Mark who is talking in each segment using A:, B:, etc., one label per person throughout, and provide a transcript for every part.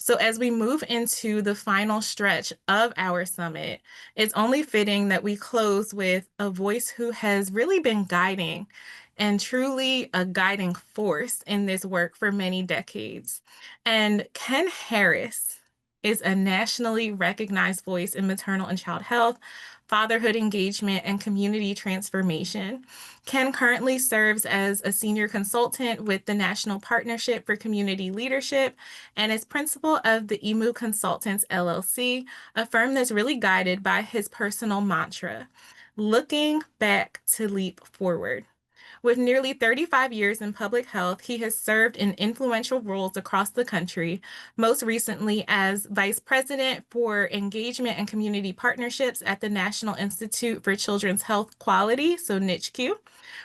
A: So, as we move into the final stretch of our summit, it's only fitting that we close with a voice who has really been guiding and truly a guiding force in this work for many decades. And Kenn Harris is a nationally recognized voice in maternal and child health, fatherhood engagement, and community transformation. Kenn currently serves as a senior consultant with the National Partnership for Community Leadership and is principal of the EMU Consultants LLC, a firm that's really guided by his personal mantra, looking back to leap forward. With nearly 35 years in public health, he has served in influential roles across the country, most recently as Vice President for Engagement and Community Partnerships at the National Institute for Children's Health Quality, so NICHQ,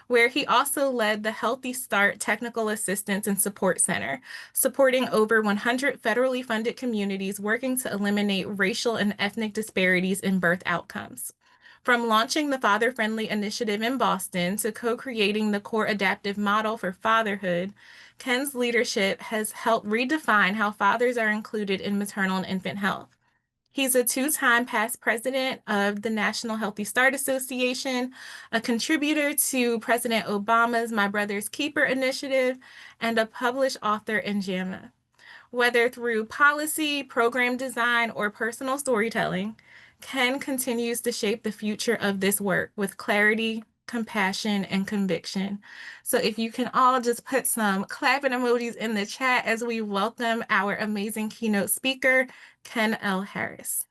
A: where he also led the Healthy Start Technical Assistance and Support Center, supporting over 100 federally funded communities working to eliminate racial and ethnic disparities in birth outcomes. From launching the Father Friendly Initiative in Boston to co-creating the core adaptive model for fatherhood, Kenn's leadership has helped redefine how fathers are included in maternal and infant health. He's a two-time past president of the National Healthy Start Association, a contributor to President Obama's My Brother's Keeper initiative, and a published author in JAMA. Whether through policy, program design, or personal storytelling, Kenn continues to shape the future of this work with clarity, compassion, and conviction. So if you can all just put some clapping emojis in the chat as we welcome our amazing keynote speaker, Kenn L. Harris.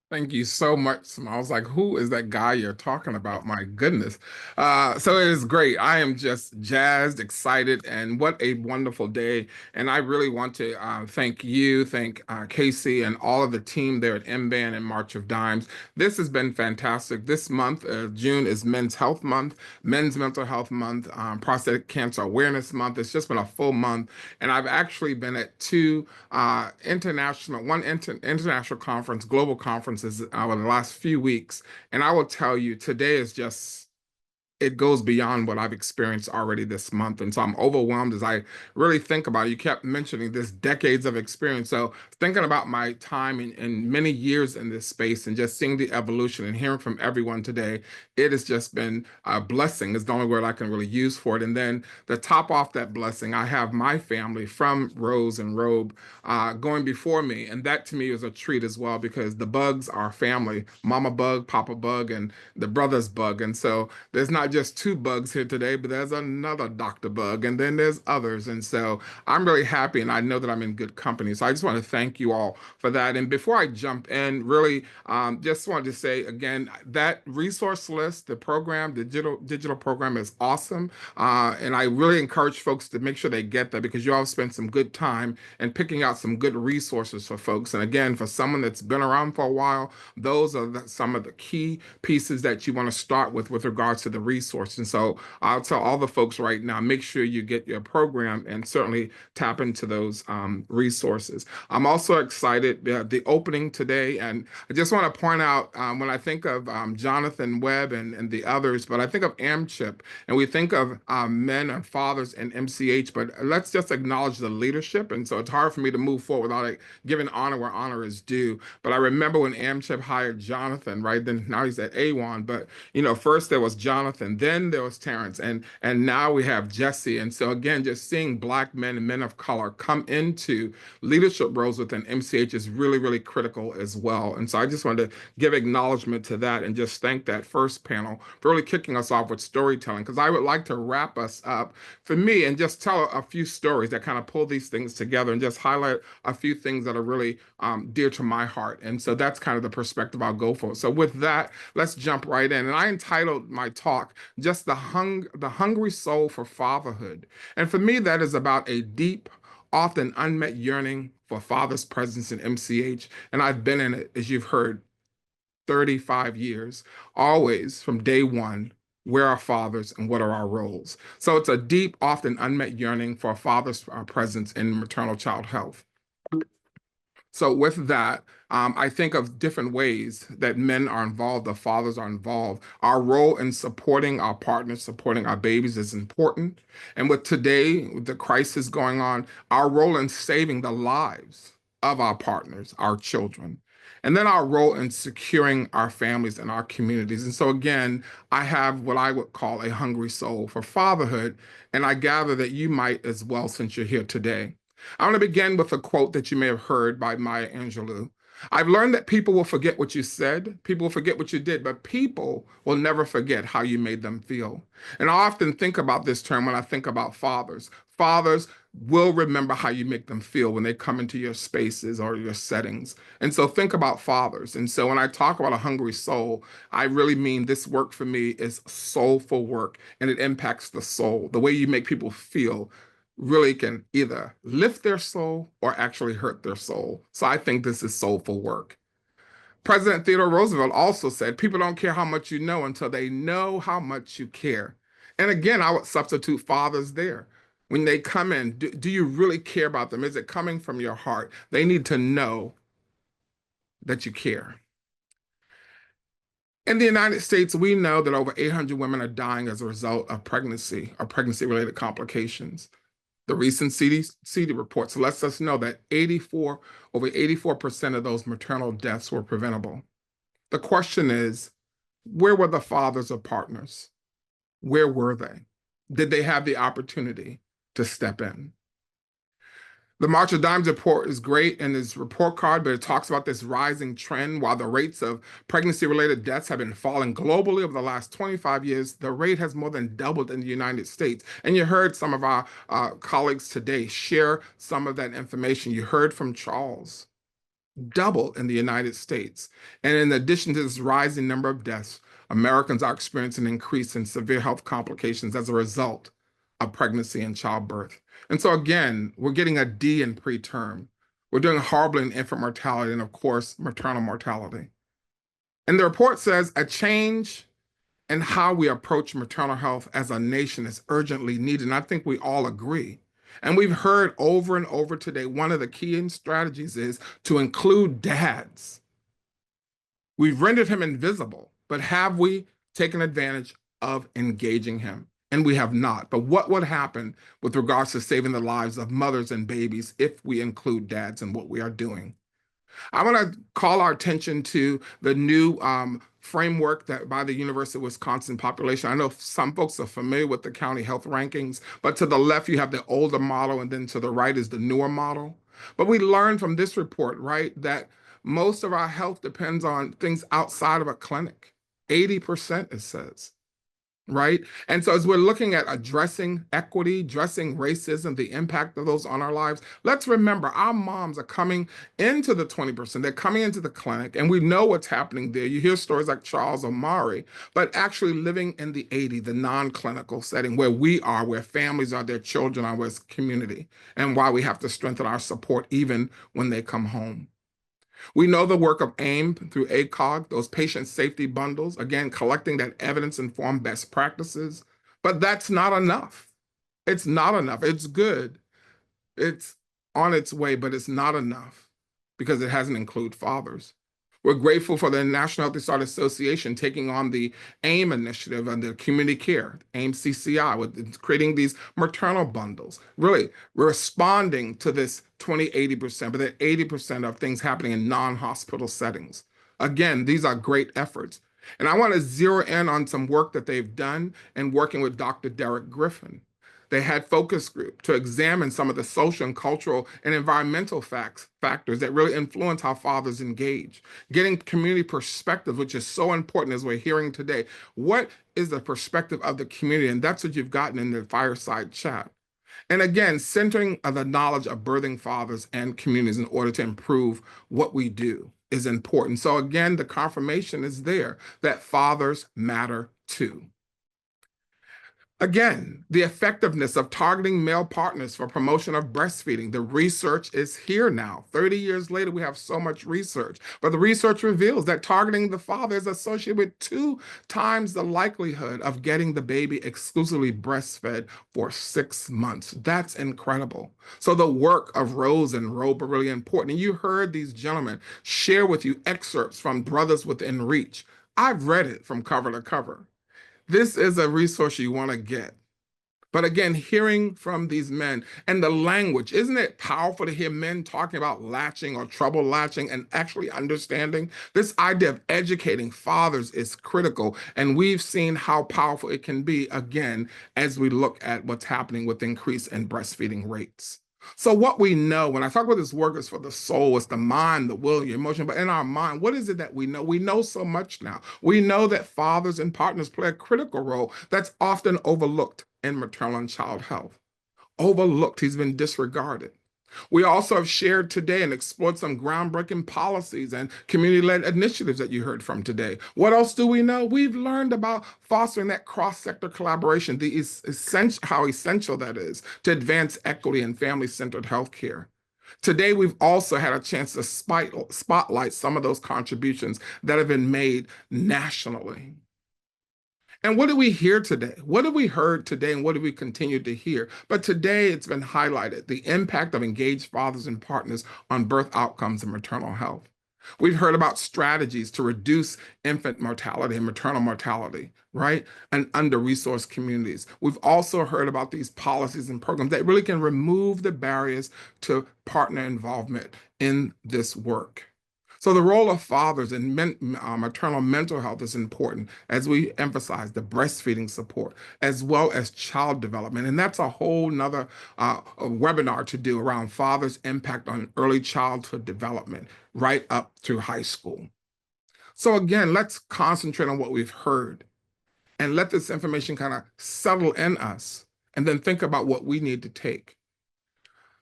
B: Thank you so much. I was like, who is that guy you're talking about? My goodness. So it is great. I am just jazzed, excited, and what a wonderful day. And I really want to thank you, thank Casey, and all of the team there at MBAN and March of Dimes. This has been fantastic. This month, June, is Men's Health Month, Men's Mental Health Month, Prostate Cancer Awareness Month. It's just been a full month. And I've actually been at two international conference, global conferences over the last few weeks. And I will tell you, today is just it goes beyond what I've experienced already this month. And so I'm overwhelmed as I really think about it. You kept mentioning this decades of experience. So thinking about my time in many years in this space and just seeing the evolution and hearing from everyone today, it has just been a blessing is the only word I can really use for it. And then to top off that blessing, I have my family from Rose and Robe going before me. And that to me is a treat as well, because the bugs are family, mama bug, papa bug, and the brother's bug. And so there's not just two bugs here today, but there's another Dr. Bug, and then there's others. And so I'm really happy, and I know that I'm in good company. So I just want to thank you all for that. And before I jump in, really just wanted to say again, that resource list, the program, the digital program is awesome. And I really encourage folks to make sure they get that, because you all spent some good time and picking out some good resources for folks. And again, for someone that's been around for a while, those are some of the key pieces that you want to start with regards to the resource. And so I'll tell all the folks right now, make sure you get your program and certainly tap into those resources. I'm also excited the opening today, and I just want to point out when I think of Jonathan Webb and the others, but I think of AmChip and we think of men and fathers in MCH, but let's just acknowledge the leadership. And so it's hard for me to move forward without giving honor where honor is due. But I remember when AmChip hired Jonathan, right? Then now he's at A1, but first there was Jonathan, then there was Terrence, and now we have Jesse. And so again, just seeing Black men and men of color come into leadership roles within MCH is really, really critical as well. And so I just wanted to give acknowledgement to that and just thank that first panel for really kicking us off with storytelling, because I would like to wrap us up for me and just tell a few stories that kind of pull these things together and just highlight a few things that are really dear to my heart. And so that's kind of the perspective I'll go for. So with that, let's jump right in. And I entitled my talk just the hungry soul for fatherhood. And for me, that is about a deep, often unmet yearning for father's presence in MCH. And I've been in it, as you've heard, 35 years, always from day one. Where are fathers and what are our roles? So it's a deep, often unmet yearning for a father's presence in maternal child health. So with that, I think of different ways that men are involved, the fathers are involved. Our role in supporting our partners, supporting our babies is important. And with today, with the crisis going on, our role in saving the lives of our partners, our children, and then our role in securing our families and our communities. And so again, I have what I would call a hungry soul for fatherhood, and I gather that you might as well since you're here today. I want to begin with a quote that you may have heard by Maya Angelou. I've learned that people will forget what you said, people will forget what you did, but people will never forget how you made them feel. And I often think about this term when I think about fathers. Fathers will remember how you make them feel when they come into your spaces or your settings. And so think about fathers. And so when I talk about a hungry soul, I really mean this work for me is soulful work and it impacts the soul. The way you make people feel really can either lift their soul or actually hurt their soul. So I think this is soulful work. President Theodore Roosevelt also said, people don't care how much you know until they know how much you care. And again, I would substitute fathers there. When they come in, do you really care about them? Is it coming from your heart? They need to know that you care. In the United States, we know that over 800 women are dying as a result of pregnancy or pregnancy-related complications. The recent CDC reports lets us know that over 84% of those maternal deaths were preventable. The question is, where were the fathers or partners? Where were they? Did they have the opportunity to step in? The March of Dimes report is great in its report card, but it talks about this rising trend. While the rates of pregnancy-related deaths have been falling globally over the last 25 years, the rate has more than doubled in the United States. And you heard some of our colleagues today share some of that information. You heard from Charles. Double in the United States. And in addition to this rising number of deaths, Americans are experiencing an increase in severe health complications as a result of pregnancy and childbirth. And so again, we're getting a D in preterm. We're doing horribly in infant mortality and of course, maternal mortality. And the report says a change in how we approach maternal health as a nation is urgently needed. And I think we all agree. And we've heard over and over today, one of the key strategies is to include dads. We've rendered him invisible, but have we taken advantage of engaging him? And we have not. But what would happen with regards to saving the lives of mothers and babies if we include dads in what we are doing? I want to call our attention to the new framework that by the University of Wisconsin population. I know some folks are familiar with the county health rankings, but to the left, you have the older model, and then to the right is the newer model. But we learned from this report, right, that most of our health depends on things outside of a clinic. 80%, it says, right? And so as we're looking at addressing equity, addressing racism, the impact of those on our lives, let's remember our moms are coming into the 20%. They're coming into the clinic and we know what's happening there. You hear stories like Charles Omari, but actually living in the 80, the non-clinical setting where we are, where families are, their children are, where it's community, and why we have to strengthen our support even when they come home. We know the work of AIM through ACOG, those patient safety bundles, again, collecting that evidence-informed best practices, but that's not enough. It's not enough. It's good. It's on its way, but it's not enough because it hasn't included fathers. We're grateful for the National Healthy Start Association taking on the AIM initiative and the community care, AIM CCI, with creating these maternal bundles. Really, we're responding to this 20-80%, but that 80% of things happening in non-hospital settings. Again, these are great efforts. And I want to zero in on some work that they've done in working with Dr. Derek Griffin. They had focus group to examine some of the social and cultural and environmental factors that really influence how fathers engage. Getting community perspective, which is so important as we're hearing today. What is the perspective of the community? And that's what you've gotten in the fireside chat. And again, centering the knowledge of birthing fathers and communities in order to improve what we do is important. So again, the confirmation is there that fathers matter too. Again, the effectiveness of targeting male partners for promotion of breastfeeding. The research is here now. 30 years later, we have so much research. But the research reveals that targeting the father is associated with 2 times the likelihood of getting the baby exclusively breastfed for 6 months. That's incredible. So the work of Rose and Robe are really important. And you heard these gentlemen share with you excerpts from Brothers Within Reach. I've read it from cover to cover. This is a resource you want to get. But again, hearing from these men and the language, isn't it powerful to hear men talking about latching or trouble latching and actually understanding? This idea of educating fathers is critical. And we've seen how powerful it can be, again, as we look at what's happening with increase in breastfeeding rates. So, what we know when I talk about this work is for the soul, it's the mind, the will, your emotion. But in our mind, what is it that we know? We know so much now. We know that fathers and partners play a critical role that's often overlooked in maternal and child health. Overlooked, he's been disregarded. We also have shared today and explored some groundbreaking policies and community-led initiatives that you heard from today. What else do we know? We've learned about fostering that cross-sector collaboration, the essential, how essential that is to advance equity and family-centered healthcare. Today, we've also had a chance to spotlight some of those contributions that have been made nationally. And what do we hear today? What have we heard today, and what do we continue to hear? But today it's been highlighted the impact of engaged fathers and partners on birth outcomes and maternal health. We've heard about strategies to reduce infant mortality and maternal mortality, right? And under resourced communities. We've also heard about these policies and programs that really can remove the barriers to partner involvement in this work. So the role of fathers in maternal mental health is important as we emphasize the breastfeeding support as well as child development. And that's a whole nother webinar to do around fathers' impact on early childhood development right up through high school. So again, let's concentrate on what we've heard and let this information kind of settle in us and then think about what we need to take.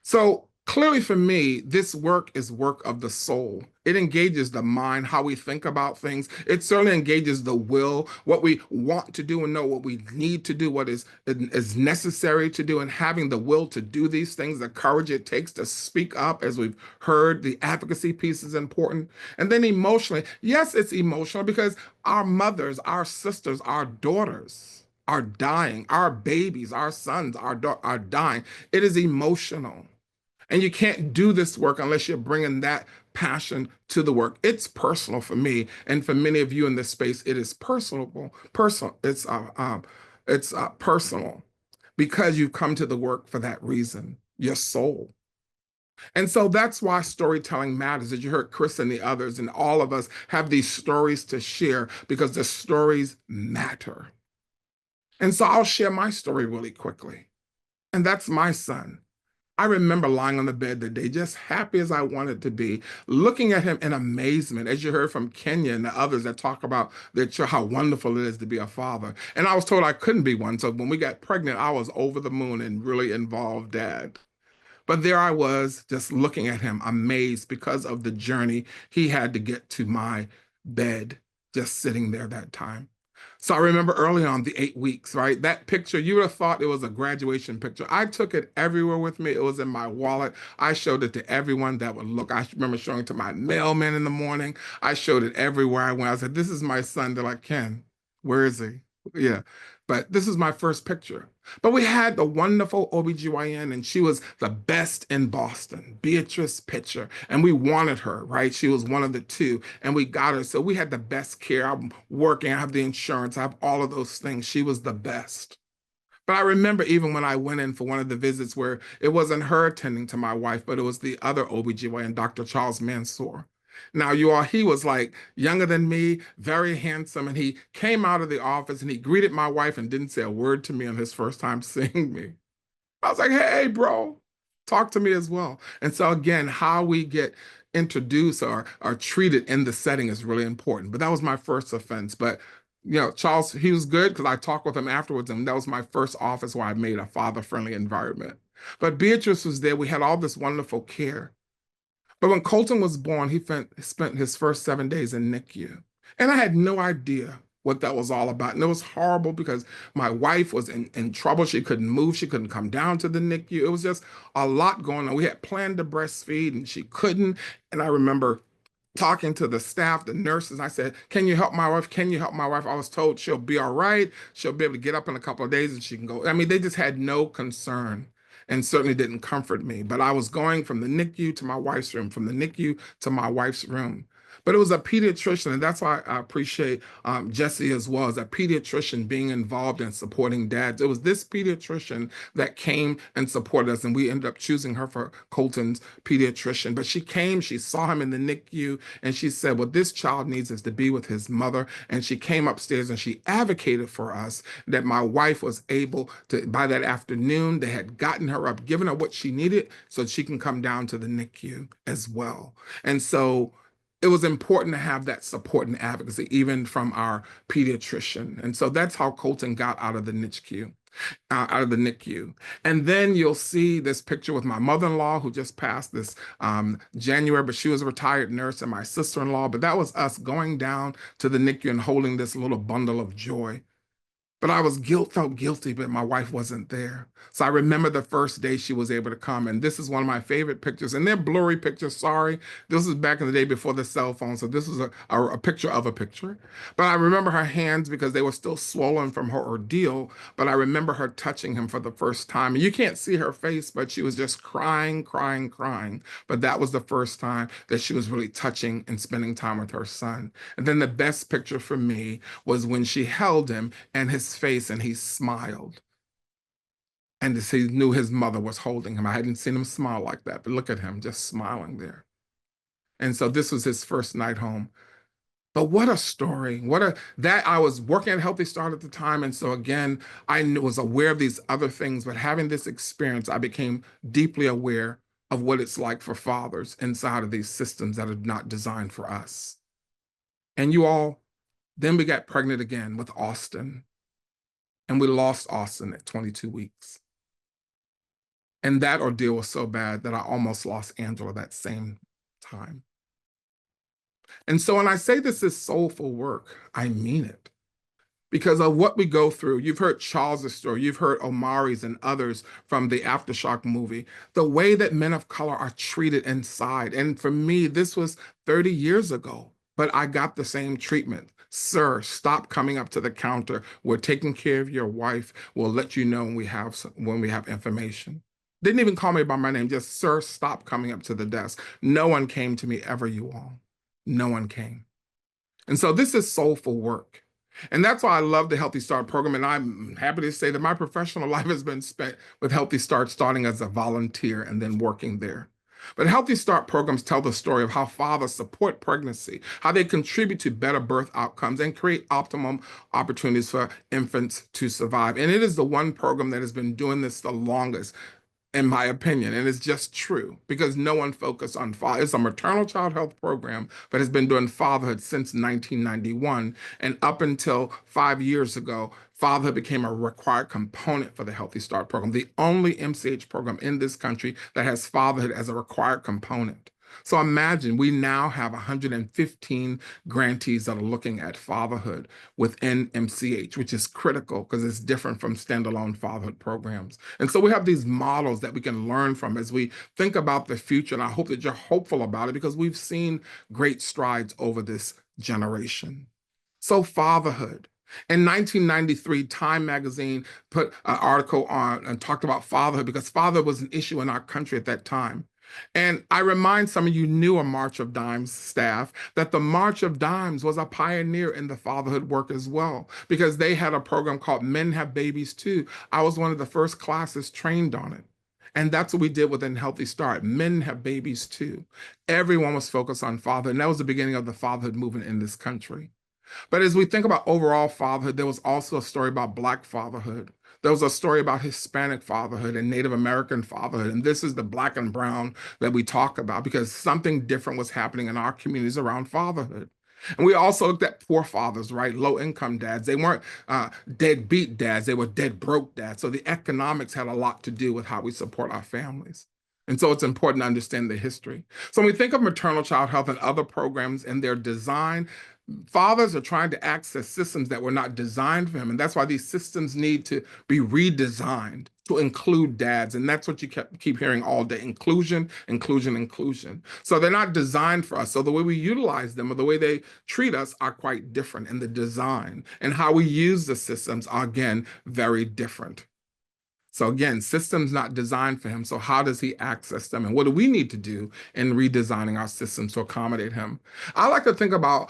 B: So clearly for me, this work is work of the soul. It engages the mind, how we think about things. It certainly engages the will, what we want to do and know, what we need to do, what is necessary to do, and having the will to do these things, the courage it takes to speak up, as we've heard, the advocacy piece is important. And then emotionally, yes, it's emotional because our mothers, our sisters, our daughters are dying, our babies, our sons are dying. It is emotional. And you can't do this work unless you're bringing that passion to the work. It's personal for me, and for many of you in this space, it is personal. Personal. It's personal because you've come to the work for that reason. Your soul. And so that's why storytelling matters. As you heard Chris and the others, and all of us have these stories to share because the stories matter. And so I'll share my story really quickly. And that's my son. I remember lying on the bed that day, just happy as I wanted to be, looking at him in amazement, as you heard from Kenya and the others that talk about how wonderful it is to be a father. And I was told I couldn't be one. So when we got pregnant, I was over the moon and really involved dad. But there I was, just looking at him, amazed because of the journey he had to get to my bed, just sitting there that time. So I remember early on the 8 weeks, right? That picture, you would have thought it was a graduation picture. I took it everywhere with me. It was in my wallet. I showed it to everyone that would look. I remember showing it to my mailman in the morning. I showed it everywhere I went. I said, "This is my son." They're like, "Kenn, where is he?" Yeah. But this is my first picture. But we had the wonderful OBGYN, and she was the best in Boston, Beatrice Pitcher. And we wanted her, right? She was one of the two, and we got her. So we had the best care. I'm working, I have the insurance, I have all of those things. She was the best. But I remember even when I went in for one of the visits where it wasn't her attending to my wife, but it was the other OBGYN, Dr. Charles Mansour. Now, you all, he was like younger than me, very handsome, and he came out of the office and he greeted my wife and didn't say a word to me on his first time seeing me. I was like, "Hey, bro, talk to me as well." And so again, how we get introduced or treated in the setting is really important. But that was my first offense. But Charles, he was good because I talked with him afterwards, and that was my first office where I made a father-friendly environment. But Beatrice was there. We had all this wonderful care. But when Colton was born, he spent his first 7 days in NICU. And I had no idea what that was all about. And it was horrible because my wife was in trouble. She couldn't move. She couldn't come down to the NICU. It was just a lot going on. We had planned to breastfeed and she couldn't. And I remember talking to the staff, the nurses. I said, "Can you help my wife? Can you help my wife?" I was told she'll be all right. She'll be able to get up in a couple of days and she can go. I mean, they just had no concern and certainly didn't comfort me. But I was going from the NICU to my wife's room, from the NICU to my wife's room. But it was a pediatrician, and that's why I appreciate Jesse as well as a pediatrician being involved in supporting dads. It was this pediatrician that came and supported us, and we ended up choosing her for Colton's pediatrician. But she came, she saw him in the NICU, and she said, "What this child needs is to be with his mother." And she came upstairs and she advocated for us that my wife was able to, by that afternoon, they had gotten her up, given her what she needed so she can come down to the NICU as well. And so it was important to have that support and advocacy, even from our pediatrician. And so that's how Colton got out of the NICU. Out of the NICU. And then you'll see this picture with my mother-in-law who just passed this January, but she was a retired nurse, and my sister-in-law. But that was us going down to the NICU and holding this little bundle of joy. But I felt guilty, but my wife wasn't there. So I remember the first day she was able to come. And this is one of my favorite pictures. And they're blurry pictures, sorry. This was back in the day before the cell phone. So this is a picture of a picture. But I remember her hands because they were still swollen from her ordeal. But I remember her touching him for the first time. And you can't see her face, but she was just crying, crying, crying. But that was the first time that she was really touching and spending time with her son. And then the best picture for me was when she held him and his face and he smiled. And he knew his mother was holding him. I hadn't seen him smile like that, but look at him just smiling there. And so this was his first night home. But what a story. That I was working at Healthy Start at the time. And so again, was aware of these other things, but having this experience, I became deeply aware of what it's like for fathers inside of these systems that are not designed for us. And you all, then we got pregnant again with Austin. And we lost Austin at 22 weeks. And that ordeal was so bad that I almost lost Angela that same time. And so when I say this is soulful work, I mean it. Because of what we go through. You've heard Charles's story, you've heard Omari's and others from the Aftershock movie, the way that men of color are treated inside. And for me, this was 30 years ago, but I got the same treatment. "Sir, stop coming up to the counter. We're taking care of your wife. We'll let you know when we have information." Didn't even call me by my name, just, "Sir, stop coming up to the desk." No one came to me ever, you all. No one came. And so this is soulful work. And that's why I love the Healthy Start program. And I'm happy to say that my professional life has been spent with Healthy Start, starting as a volunteer and then working there. But Healthy Start programs tell the story of how fathers support pregnancy, how they contribute to better birth outcomes, and create optimum opportunities for infants to survive. And it is the one program that has been doing this the longest, in my opinion, and it's just true because no one focused on father. It's a maternal child health program, but has been doing fatherhood since 1991. And up until 5 years ago, fatherhood became a required component for the Healthy Start program, the only MCH program in this country that has fatherhood as a required component. So imagine we now have 115 grantees that are looking at fatherhood within MCH, which is critical because it's different from standalone fatherhood programs. And so we have these models that we can learn from as we think about the future. And I hope that you're hopeful about it because we've seen great strides over this generation. So fatherhood. In 1993, Time magazine put an article on and talked about fatherhood because fatherhood was an issue in our country at that time. And I remind some of you newer March of Dimes staff that the March of Dimes was a pioneer in the fatherhood work as well, because they had a program called Men Have Babies Too. I was one of the first classes trained on it. And that's what we did within Healthy Start. Men have babies too. Everyone was focused on fatherhood, and that was the beginning of the fatherhood movement in this country. But as we think about overall fatherhood, there was also a story about Black fatherhood. There was a story about Hispanic fatherhood and Native American fatherhood. And this is the Black and brown that we talk about because something different was happening in our communities around fatherhood. And we also looked at poor fathers, right? Low income dads. They weren't deadbeat dads, they were dead broke dads. So the economics had a lot to do with how we support our families. And so it's important to understand the history. So when we think of maternal child health and other programs and their design, Fathers are trying to access systems that were not designed for him. And that's why these systems need to be redesigned to include dads. And that's what you keep hearing all day: inclusion, inclusion, inclusion. So they're not designed for us. So the way we utilize them or the way they treat us are quite different. And the design and how we use the systems are, again, very different. So again, systems not designed for him. So how does he access them? And what do we need to do in redesigning our systems to accommodate him? I like to think about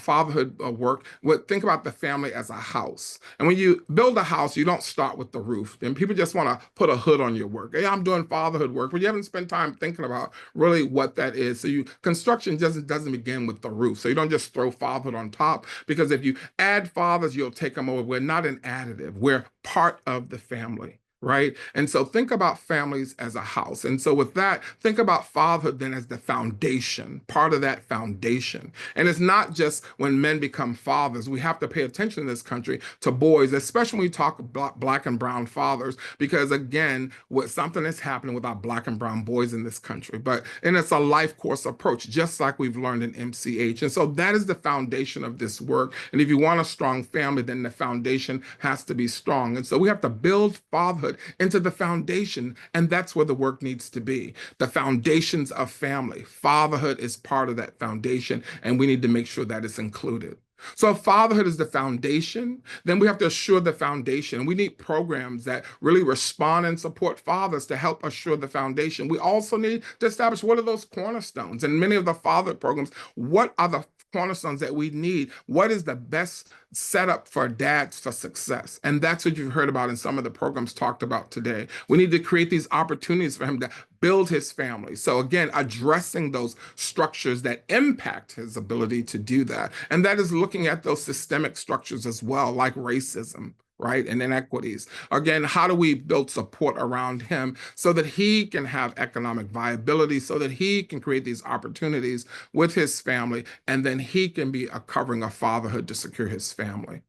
B: fatherhood work. Think about the family as a house. And when you build a house, you don't start with the roof. And people just want to put a hood on your work. Hey, I'm doing fatherhood work, but you haven't spent time thinking about really what that is. So construction doesn't begin with the roof. So you don't just throw fatherhood on top, because if you add fathers, you'll take them over. We're not an additive. We're part of the family. Right. And so think about families as a house. And so with that, think about fatherhood then as the foundation, part of that foundation. And it's not just when men become fathers. We have to pay attention in this country to boys, especially when we talk about black and brown fathers, because again, what something is happening with our black and brown boys in this country. And it's a life course approach, just like we've learned in MCH. And so that is the foundation of this work. And if you want a strong family, then the foundation has to be strong. And so we have to build fatherhood into the foundation, and that's where the work needs to be. The foundations of family. Fatherhood is part of that foundation, and we need to make sure that it's included. So if fatherhood is the foundation, then we have to assure the foundation. We need programs that really respond and support fathers to help assure the foundation. We also need to establish what are those cornerstones. And many of the father programs, what are the cornerstones that we need? What is the best setup for dads for success? And that's what you've heard about in some of the programs talked about today. We need to create these opportunities for him to build his family. So again, addressing those structures that impact his ability to do that. And that is looking at those systemic structures as well, like racism, right? And inequities. Again, how do we build support around him so that he can have economic viability, so that he can create these opportunities with his family, and then he can be a covering of fatherhood to secure his family.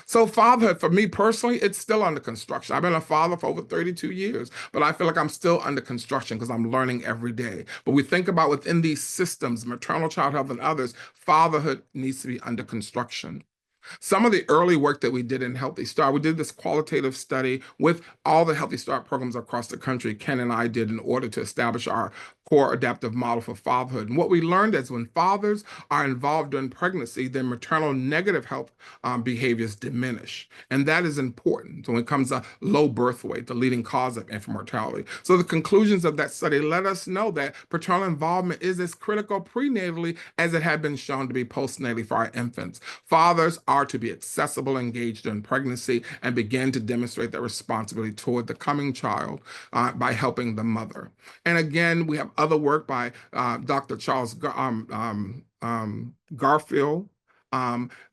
B: So fatherhood, for me personally, it's still under construction. I've been a father for over 32 years, but I feel like I'm still under construction because I'm learning every day. But we think about within these systems, maternal child health and others, fatherhood needs to be under construction. Some of the early work that we did in Healthy Start, we did this qualitative study with all the Healthy Start programs across the country. Kenn and I did in order to establish our core adaptive model for fatherhood. And what we learned is when fathers are involved during pregnancy, then maternal negative health behaviors diminish. And that is important. So when it comes to low birth weight, the leading cause of infant mortality. So the conclusions of that study let us know that paternal involvement is as critical prenatally as it had been shown to be postnatally for our infants. Fathers are to be accessible, engaged in pregnancy, and begin to demonstrate their responsibility toward the coming child by helping the mother. And again, we have other work by Dr. Charles Garfield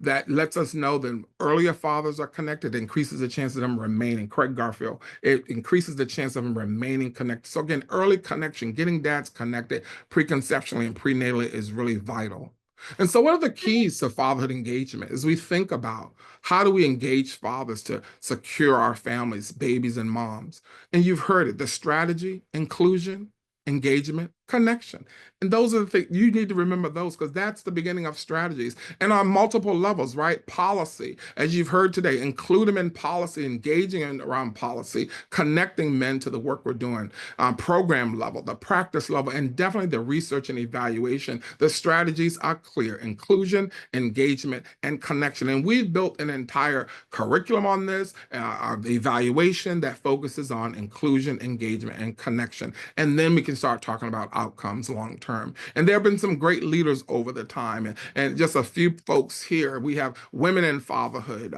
B: that lets us know that earlier fathers are connected, increases the chance of them remaining. Craig Garfield, it increases the chance of them remaining connected. So again, early connection, getting dads connected preconceptually and prenatally is really vital. And so, what are the keys to fatherhood engagement as we think about how do we engage fathers to secure our families, babies, and moms? And you've heard it: the strategy, inclusion, engagement, connection. And those are the things you need to remember, those because that's the beginning of strategies and on multiple levels, right? Policy, as you've heard today, include them in policy, engaging in around policy, connecting men to the work we're doing, program level, the practice level, and definitely the research and evaluation. The strategies are clear: inclusion, engagement, and connection. And we've built an entire curriculum on this, evaluation that focuses on inclusion, engagement, and connection. And then we can start talking about outcomes long term. And there have been some great leaders over the time. And just a few folks here. We have Women in Fatherhood,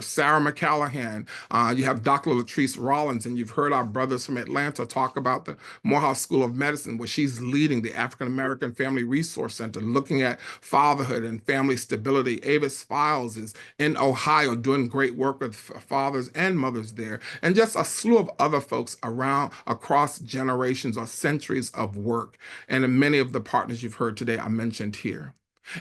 B: Sarah McCallahan. You have Dr. Latrice Rollins, and you've heard our brothers from Atlanta talk about the Morehouse School of Medicine, where she's leading the African American Family Resource Center, looking at fatherhood and family stability. Avis Files is in Ohio doing great work with fathers and mothers there, and just a slew of other folks around across generations or centuries of work. And many of the partners you've heard today are mentioned here.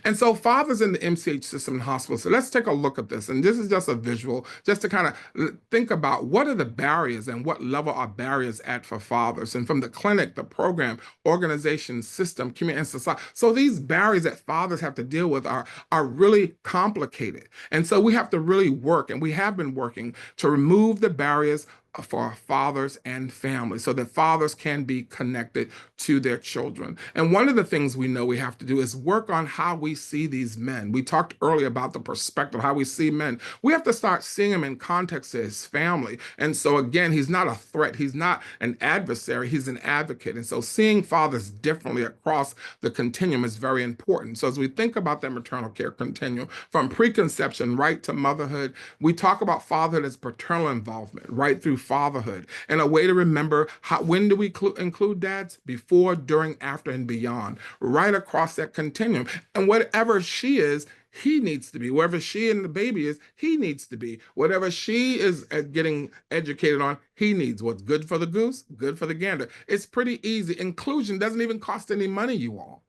B: And so fathers in the MCH system in hospitals. So let's take a look at this. And this is just a visual, just to kind of think about what are the barriers and what level are barriers at for fathers. And from the clinic, the program, organization, system, community, and society. So these barriers that fathers have to deal with are really complicated. And so we have to really work, and we have been working to remove the barriers for fathers and families so that fathers can be connected to their children. And one of the things we know we have to do is work on how we see these men. We talked earlier about the perspective, how we see men. We have to start seeing him in context to his family. And so, again, he's not a threat, he's not an adversary, he's an advocate. And so, seeing fathers differently across the continuum is very important. So, as we think about that maternal care continuum, from preconception right to motherhood, we talk about fatherhood as paternal involvement right through fatherhood. And a way to remember when do we include dads? Before, during, after, and beyond, right across that continuum. And whatever she is, he needs to be. Wherever she and the baby is, he needs to be. Whatever she is getting educated on, he needs. What's good for the goose, good for the gander. It's pretty easy. Inclusion doesn't even cost any money, you all.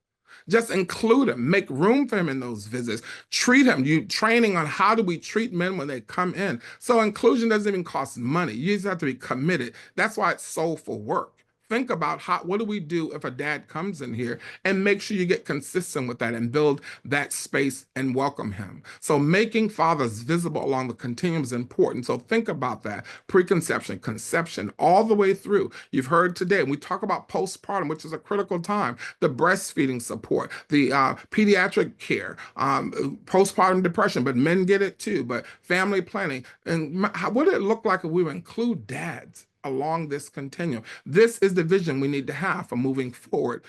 B: Just include him, make room for him in those visits, treat him. You training on how do we treat men when they come in. So inclusion doesn't even cost money. You just have to be committed. That's why it's soulful work. Think about what do we do if a dad comes in here, and make sure you get consistent with that and build that space and welcome him. So making fathers visible along the continuum is important. So think about that. Preconception, conception, all the way through. You've heard today, we talk about postpartum, which is a critical time, the breastfeeding support, the pediatric care, postpartum depression, but men get it too, but family planning. And what would it look like if we would include dads along this continuum? This is the vision we need to have for moving forward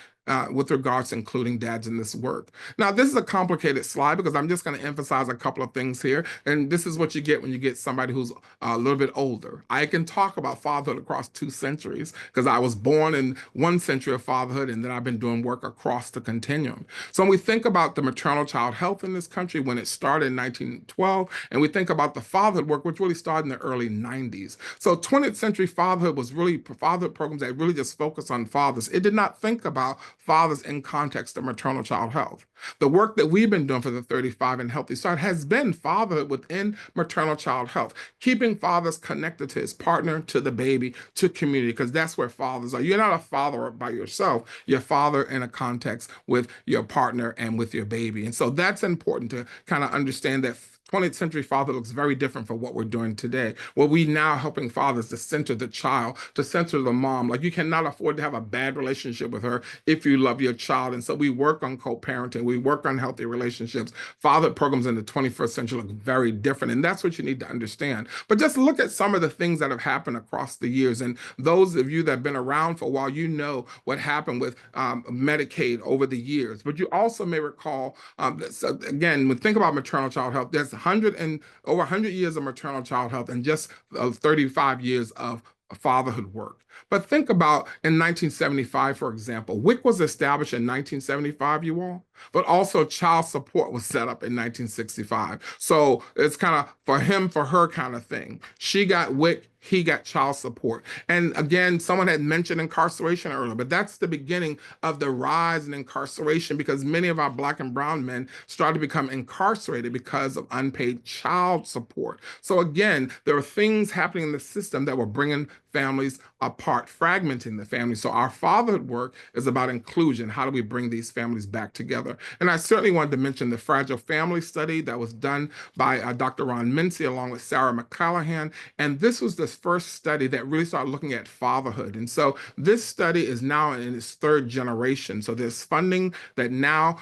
B: with regards to including dads in this work. Now, this is a complicated slide because I'm just going to emphasize a couple of things here. And this is what you get when you get somebody who's a little bit older. I can talk about fatherhood across 2 centuries because I was born in 1 century of fatherhood, and then I've been doing work across the continuum. So when we think about the maternal child health in this country, when it started in 1912, and we think about the fatherhood work, which really started in the early 90s. So 20th century fatherhood was really fatherhood programs that really just focused on fathers. It did not think about fathers in context of maternal child health. The work that we've been doing for the 35 and Healthy Start has been fatherhood within maternal child health, keeping fathers connected to his partner, to the baby, to community, because that's where fathers are. You're not a father by yourself. You're a father in a context with your partner and with your baby. And so that's important to kind of understand that 20th century father looks very different from what we're doing today, where we now helping fathers to center the child, to center the mom. Like, you cannot afford to have a bad relationship with her if you love your child. And so we work on co-parenting, we work on healthy relationships. Father programs in the 21st century look very different. And that's what you need to understand. But just look at some of the things that have happened across the years. And those of you that have been around for a while, you know what happened with Medicaid over the years. But you also may recall, so again, when think about maternal child health, there's 100 and over 100 years of maternal child health and just 35 years of fatherhood work. But think about in 1975, for example, WIC was established in 1975, you all, but also child support was set up in 1965. So it's kind of for him, for her kind of thing. She got WIC, he got child support. And again, someone had mentioned incarceration earlier, but that's the beginning of the rise in incarceration, because many of our Black and brown men started to become incarcerated because of unpaid child support. So again, there are things happening in the system that were bringing families apart, fragmenting the family. So our fatherhood work is about inclusion. How do we bring these families back together? And I certainly wanted to mention the Fragile Family Study that was done by Dr. Ron Mincy along with Sarah McCallahan. And this was the first study that really started looking at fatherhood. And so this study is now in its third generation. So there's funding that now,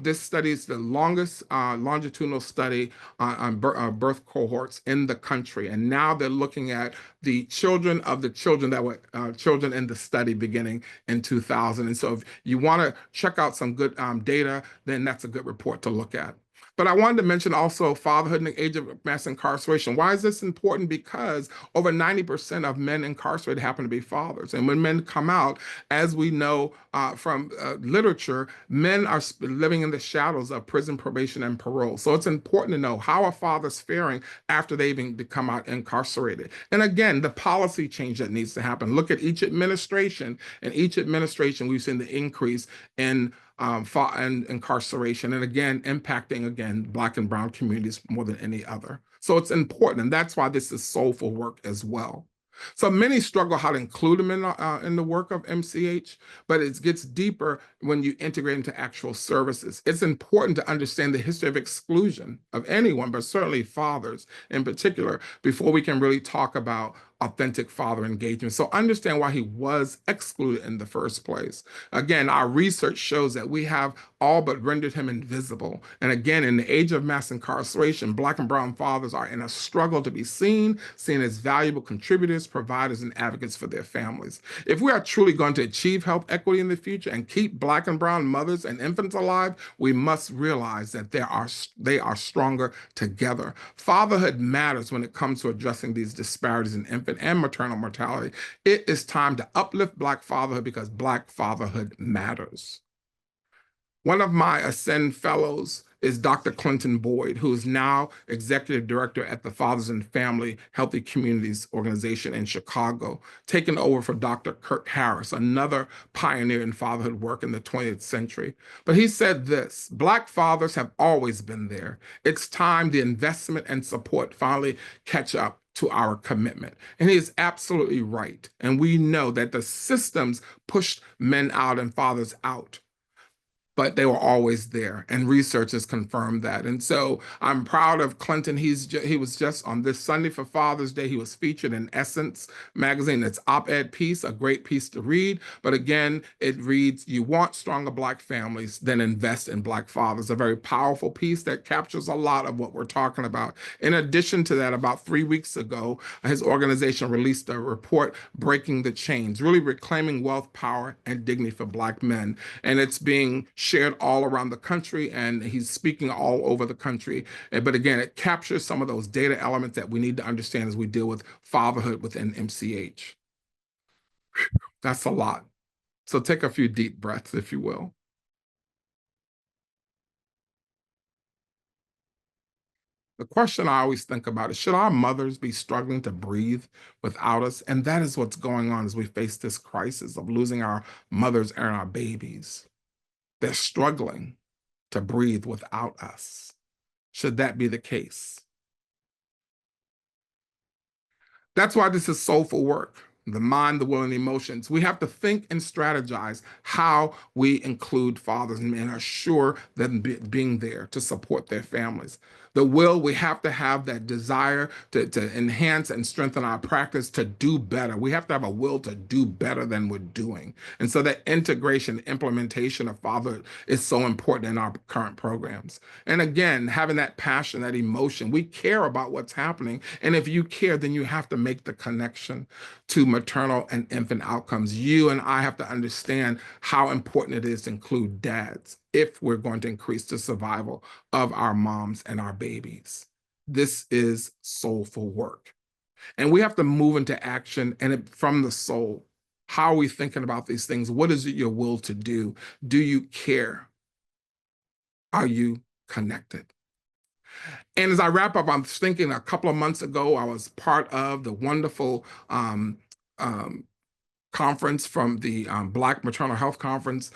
B: this study is the longest longitudinal study on birth cohorts in the country. And now they're looking at the children of the children that were children in the study beginning in 2000. And so if you want to check out some good data, then that's a good report to look at. But I wanted to mention also fatherhood in the age of mass incarceration. Why is this important? Because over 90% of men incarcerated happen to be fathers. And when men come out, as we know from literature, men are living in the shadows of prison, probation, and parole. So it's important to know how are fathers faring after they've come out incarcerated. And again, the policy change that needs to happen. Look at each administration. In each administration, we've seen the increase in and incarceration, and again, impacting again Black and Brown communities more than any other. So it's important, and that's why this is soulful work as well. So many struggle how to include them in the work of MCH, but it gets deeper when you integrate into actual services. It's important to understand the history of exclusion of anyone, but certainly fathers in particular, before we can really talk about authentic father engagement. So understand why he was excluded in the first place. Again, our research shows that we have all but rendered him invisible. And again, in the age of mass incarceration, Black and Brown fathers are in a struggle to be seen as valuable contributors, providers, and advocates for their families. If we are truly going to achieve health equity in the future and keep Black and Brown mothers and infants alive, we must realize that they are stronger together. Fatherhood matters when it comes to addressing these disparities in infant and maternal mortality. It is time to uplift Black fatherhood because Black fatherhood matters. One of my Ascend fellows is Dr. Clinton Boyd, who is now executive director at the Fathers and Family Healthy Communities Organization in Chicago, taking over for Dr. Kirk Harris, another pioneer in fatherhood work in the 20th century. But he said this: Black fathers have always been there. It's time the investment and support finally catch up to our commitment. And he is absolutely right. And we know that the systems pushed men out and fathers out, but they were always there, and research has confirmed that. And so I'm proud of Clinton. He was just on this Sunday for Father's Day. He was featured in Essence magazine. It's op-ed piece, a great piece to read. But again, it reads, "You want stronger Black families, then invest in Black fathers." A very powerful piece that captures a lot of what we're talking about. In addition to that, about 3 weeks ago, his organization released a report, Breaking the Chains, really reclaiming wealth, power, and dignity for Black men. And it's being shared all around the country, and he's speaking all over the country. But again, it captures some of those data elements that we need to understand as we deal with fatherhood within MCH. That's a lot. So take a few deep breaths, if you will. The question I always think about is, should our mothers be struggling to breathe without us? And that is what's going on as we face this crisis of losing our mothers and our babies. They're struggling to breathe without us. Should that be the case? That's why this is soulful work. The mind, the will, and the emotions. We have to think and strategize how we include fathers and assure them being there to support their families. The will, we have to have that desire to enhance and strengthen our practice to do better. We have to have a will to do better than we're doing. And so that integration, implementation of fatherhood is so important in our current programs. And again, having that passion, that emotion, we care about what's happening. And if you care, then you have to make the connection to maternal and infant outcomes. You and I have to understand how important it is to include dads if we're going to increase the survival of our moms and our babies. This is soulful work. And we have to move into action from the soul. How are we thinking about these things? What is it your will to do? Do you care? Are you connected? And as I wrap up, I'm thinking a couple of months ago, I was part of the wonderful um, conference from the Black Maternal Health Conference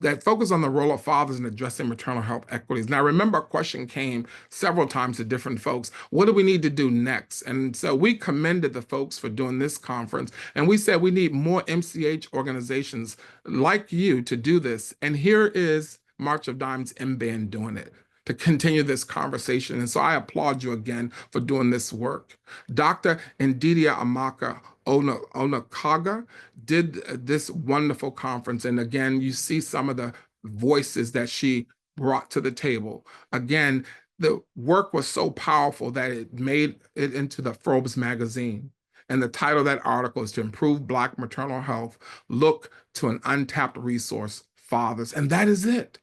B: that focused on the role of fathers in addressing maternal health equities. Now, I remember a question came several times to different folks: what do we need to do next? And so we commended the folks for doing this conference, and we said we need more MCH organizations like you to do this. And here is March of Dimes MBAN doing it to continue this conversation. And so I applaud you again for doing this work. Dr. Ndidia Amaka Onakaga did this wonderful conference. And again, you see some of the voices that she brought to the table. Again, the work was so powerful that it made it into the Forbes magazine. And the title of that article is "To Improve Black Maternal Health, Look to an Untapped Resource, Fathers." And that is it.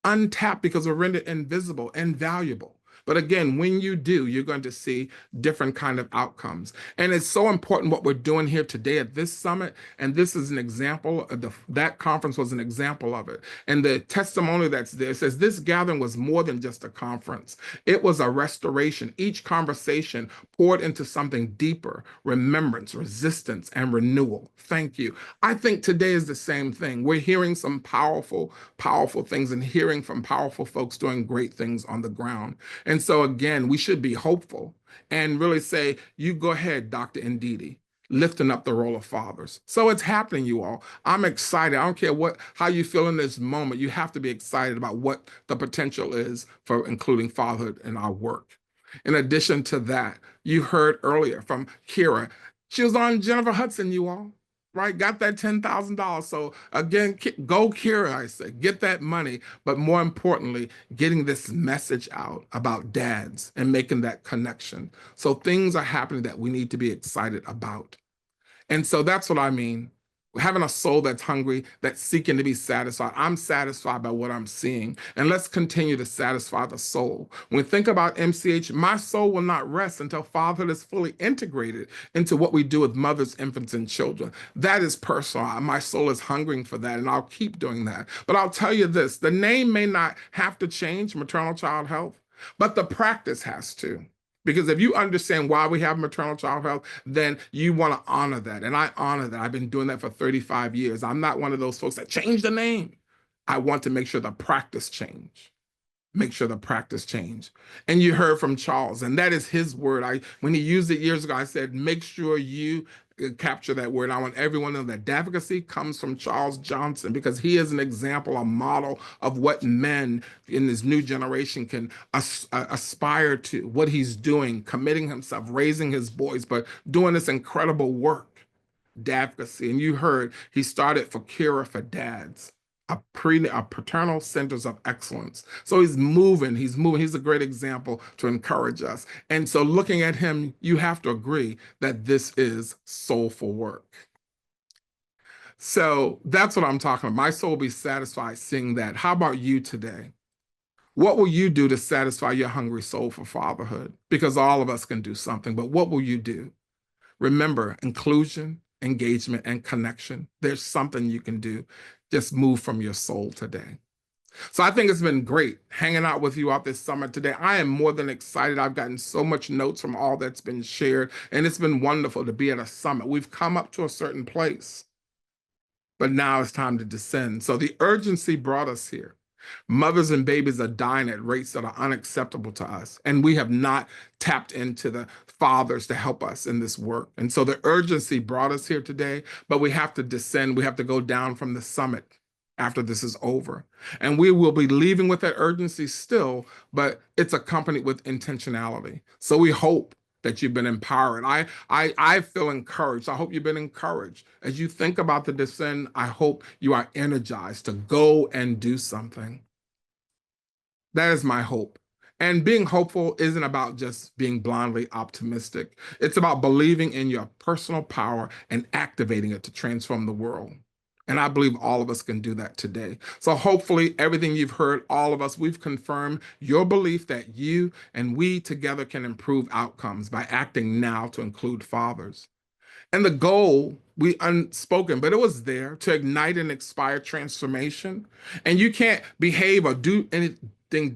B: Untapped because we're rendered invisible and valuable. But again, when you do, you're going to see different kind of outcomes. And it's so important what we're doing here today at this summit. And this is an example of that conference was an example of it. And the testimony that's there says this gathering was more than just a conference. It was a restoration. Each conversation poured into something deeper, remembrance, resistance, and renewal. Thank you. I think today is the same thing. We're hearing some powerful, powerful things and hearing from powerful folks doing great things on the ground. And so, again, we should be hopeful and really say, you go ahead, Dr. Ndidi, lifting up the role of fathers. So it's happening, you all. I'm excited. I don't care how you feel in this moment. You have to be excited about what the potential is for including fatherhood in our work. In addition to that, you heard earlier from Kira. She was on Jennifer Hudson, you all, right? Got that $10,000. So again, go Kira, I say, get that money. But more importantly, getting this message out about dads and making that connection. So things are happening that we need to be excited about. And so that's what I mean. Having a soul that's hungry, that's seeking to be satisfied. I'm satisfied by what I'm seeing. And let's continue to satisfy the soul. When we think about MCH, my soul will not rest until fatherhood is fully integrated into what we do with mothers, infants, and children. That is personal. My soul is hungering for that, and I'll keep doing that. But I'll tell you this, the name may not have to change, maternal child health, but the practice has to. Because if you understand why we have maternal child health, then you want to honor that. And I honor that. I've been doing that for 35 years. I'm not one of those folks that change the name. I want to make sure the practice change. Make sure the practice change. And you heard from Charles, and that is his word. When he used it years ago, I said, make sure you capture that word. I want everyone to know that advocacy comes from Charles Johnson because he is an example, a model of what men in this new generation can aspire to, what he's doing, committing himself, raising his boys, but doing this incredible work. Advocacy. And you heard he started for Kira for dads. A paternal centers of excellence. So he's moving. He's a great example to encourage us. And so looking at him, you have to agree that this is soulful work. So that's what I'm talking about. My soul will be satisfied seeing that. How about you today? What will you do to satisfy your hungry soul for fatherhood? Because all of us can do something, but what will you do? Remember, inclusion, engagement, and connection. There's something you can do. Just move from your soul today. So I think it's been great hanging out with you out this summer today. I am more than excited. I've gotten so much notes from all that's been shared, and it's been wonderful to be at a summit. We've come up to a certain place, but now it's time to descend. So the urgency brought us here. Mothers and babies are dying at rates that are unacceptable to us. And we have not tapped into the fathers to help us in this work. And so the urgency brought us here today, but we have to descend. We have to go down from the summit after this is over. And we will be leaving with that urgency still, but it's accompanied with intentionality. So we hope that you've been empowered. I feel encouraged. I hope you've been encouraged. As you think about the descent, I hope you are energized to go and do something. That is my hope. And being hopeful isn't about just being blindly optimistic. It's about believing in your personal power and activating it to transform the world. And I believe all of us can do that today. So hopefully everything you've heard, all of us, we've confirmed your belief that you and we together can improve outcomes by acting now to include fathers. And the goal, we unspoken, but it was there to ignite and inspire transformation. And you can't behave or do anything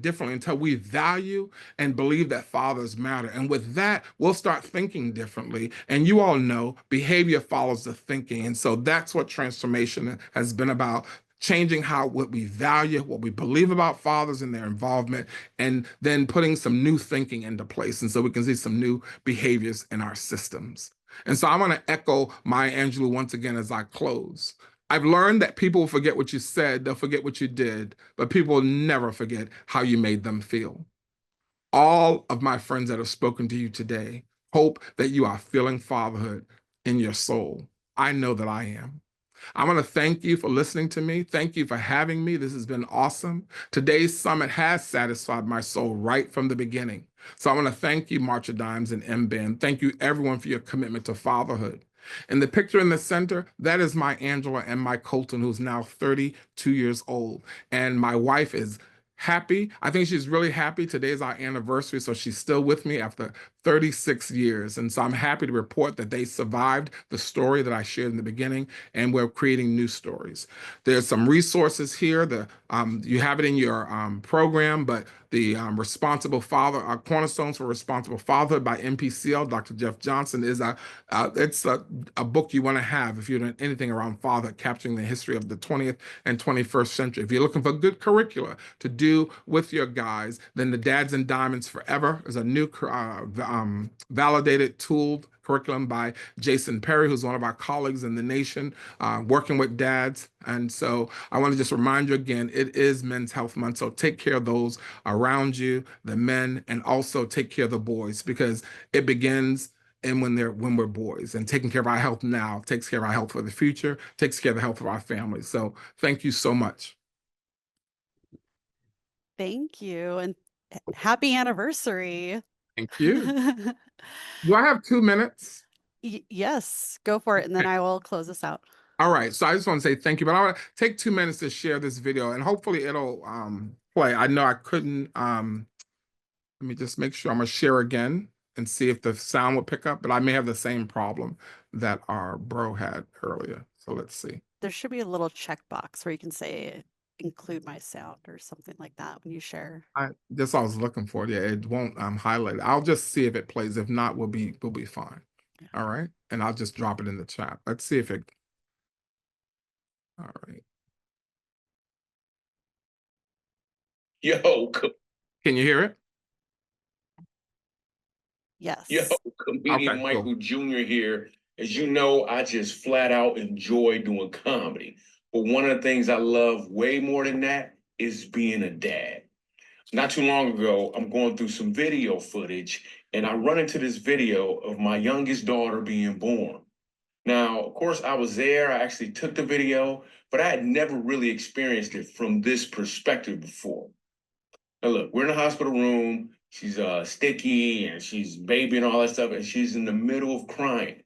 B: differently until we value and believe that fathers matter. And with that, we'll start thinking differently. And you all know behavior follows the thinking. And so that's what transformation has been about. Changing what we value, what we believe about fathers and their involvement, and then putting some new thinking into place. And so we can see some new behaviors in our systems. And so I'm going to echo Maya Angelou once again as I close. I've learned that people will forget what you said, they'll forget what you did, but people will never forget how you made them feel. All of my friends that have spoken to you today hope that you are feeling fatherhood in your soul. I know that I am. I want to thank you for listening to me. Thank you for having me. This has been awesome. Today's summit has satisfied my soul right from the beginning. So I want to thank you, March of Dimes and MBAN. Thank you, everyone, for your commitment to fatherhood. And the picture in the center, that is my Angela and my Colton, who's now 32 years old. And my wife is happy. I think she's really happy. Today is our anniversary, so she's still with me after 36 years. And so I'm happy to report that they survived the story that I shared in the beginning, and we're creating new stories. There's some resources here. You have it in your program, but the Responsible Father, Cornerstones for Responsible Fatherhood by NPCL, Dr. Jeff Johnson, is it's a book you want to have if you're doing anything around father, capturing the history of the 20th and 21st century. If you're looking for good curricula to do with your guys, then the Dads and Diamonds Forever is a new validated tool curriculum by Jason Perry, who's one of our colleagues in the nation, working with dads. And so I want to just remind you again, it is Men's Health Month. So take care of those around you, the men, and also take care of the boys, because it begins and when we're boys, and taking care of our health now takes care of our health for the future, takes care of the health of our families. So thank you so much.
C: Thank you, and happy anniversary.
B: Thank you. Do I have 2 minutes?
C: Yes, go for it, and then
B: Okay.
C: I will close this out.
B: All right. So I just want to say thank you, but I want to take 2 minutes to share this video, and hopefully it'll play. I know I couldn't let me just make sure I'm gonna share again and see if the sound will pick up, but I may have the same problem that our bro had earlier. So let's see.
C: There should be a little checkbox where you can say include my sound or something like that when you share.
B: That's all I was looking for. Yeah, it won't highlight it. I'll just see if it plays. If not, we'll be fine.
C: Yeah.
B: All right. And I'll just drop it in the chat. Let's see if it all right.
D: Yo,
B: Can you hear it?
C: Yes.
D: yo, comedian
B: Okay,
D: Michael
B: cool.
D: Jr. here. As you know, I just flat out enjoy doing comedy. But one of the things I love way more than that is being a dad. Not too long ago, I'm going through some video footage and I run into this video of my youngest daughter being born. Now, of course, I was there. I actually took the video, but I had never really experienced it from this perspective before. Now look, we're in the hospital room. She's sticky and she's baby and all that stuff, and she's in the middle of crying.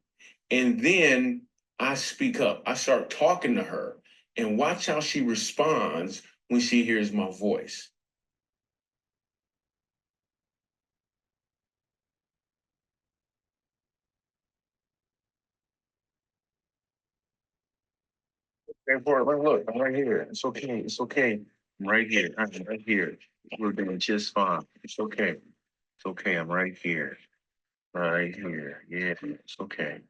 D: And then I speak up. I start talking to her, and watch how she responds when she hears my voice. Hey, Portland, look, I'm right here. It's okay. It's okay. I'm right here. I'm right here. We're doing just fine. It's okay. It's okay. I'm right here. Right here. Yeah, it's okay.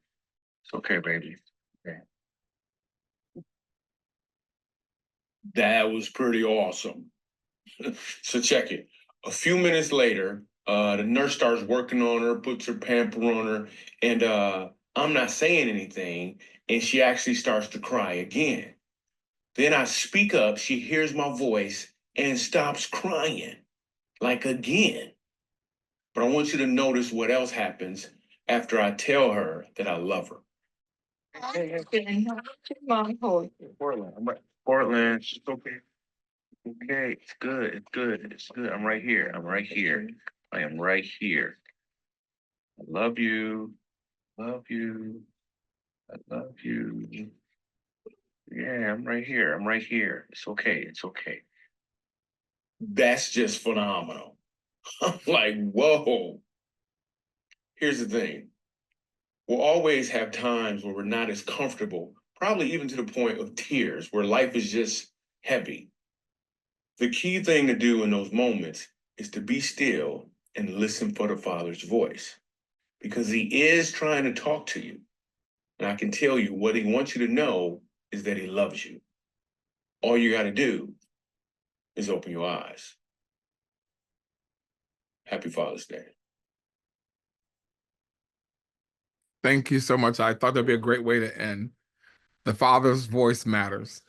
D: It's okay, baby. Okay. That was pretty awesome. So check it. A few minutes later, the nurse starts working on her, puts her pamper on her, and I'm not saying anything, and she actually starts to cry again. Then I speak up, she hears my voice and stops crying, like again. But I want you to notice what else happens after I tell her that I love her. Portland, Portland, it's okay. Okay, it's good. It's good. It's good. I'm right here. I'm right here. I am right here. I love you. Love you. I love you. Yeah, I'm right here. I'm right here. It's okay. It's okay. That's just phenomenal. I'm like, whoa. Here's the thing. We'll always have times where we're not as comfortable, probably even to the point of tears, where life is just heavy. The key thing to do in those moments is to be still and listen for the Father's voice, because he is trying to talk to you. And I can tell you what he wants you to know is that he loves you. All you got to do is open your eyes. Happy Father's Day.
B: Thank you so much. I thought that'd be a great way to end. The Father's voice matters.